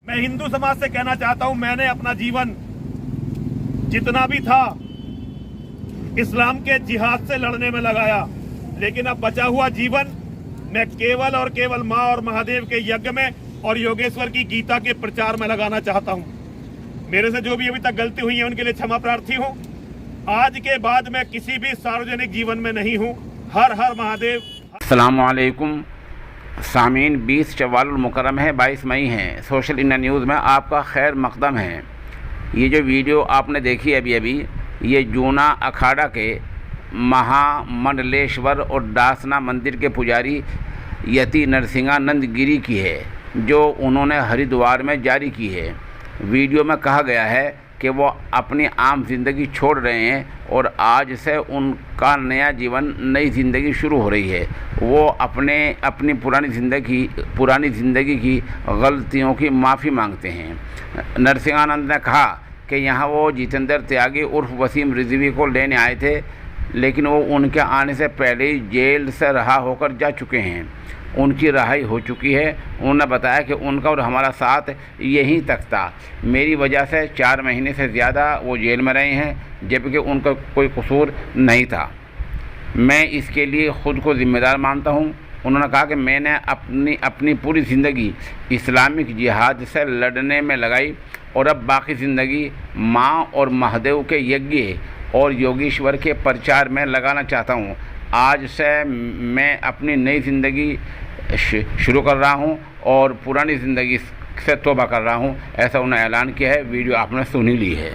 मैं हिंदू समाज से कहना चाहता हूं, मैंने अपना जीवन जितना भी था इस्लाम के जिहाद से लड़ने में लगाया, लेकिन अब बचा हुआ जीवन मैं केवल और केवल माँ और महादेव के यज्ञ में और योगेश्वर की गीता के प्रचार में लगाना चाहता हूं। मेरे से जो भी अभी तक गलती हुई है उनके लिए क्षमा प्रार्थी हूं। आज के बाद मैं किसी भी सार्वजनिक जीवन में नहीं हूं। हर हर महादेव। अस्सलाम वालेकुम सामीन, 20 शव्वालुल मुकर्रम है, 22 मई है। सोशल इंडिया न्यूज़ में आपका खैर मकदम है। ये जो वीडियो आपने देखी अभी ये जूना अखाड़ा के महामंडलेश्वर और दासना मंदिर के पुजारी यति नरसिंहानंद गिरी की है, जो उन्होंने हरिद्वार में जारी की है। वीडियो में कहा गया है कि वो अपनी आम जिंदगी छोड़ रहे हैं और आज से उनका नया जीवन, नई ज़िंदगी शुरू हो रही है। वो अपनी पुरानी ज़िंदगी की गलतियों की माफ़ी मांगते हैं। नरसिंहानंद ने कहा कि यहाँ वो जितेंद्र त्यागी उर्फ वसीम रिजवी को लेने आए थे, लेकिन वो उनके आने से पहले ही जेल से रहा होकर जा चुके हैं। उनकी रिहाई हो चुकी है। उन्होंने बताया कि उनका और हमारा साथ यहीं तक था। मेरी वजह से 4 महीने से ज़्यादा वो जेल में रहे हैं, जबकि उनका कोई कसूर नहीं था। मैं इसके लिए ख़ुद को ज़िम्मेदार मानता हूँ। उन्होंने कहा कि मैंने अपनी पूरी ज़िंदगी इस्लामिक जिहाद से लड़ने में लगाई और अब बाकी ज़िंदगी माँ और महादेव के यज्ञ और योगेश्वर के प्रचार में लगाना चाहता हूँ। आज से मैं अपनी नई ज़िंदगी शुरू कर रहा हूँ और पुरानी ज़िंदगी से तौबा कर रहा हूँ, ऐसा उन्होंने ऐलान किया है। वीडियो आपने सुनी ली है।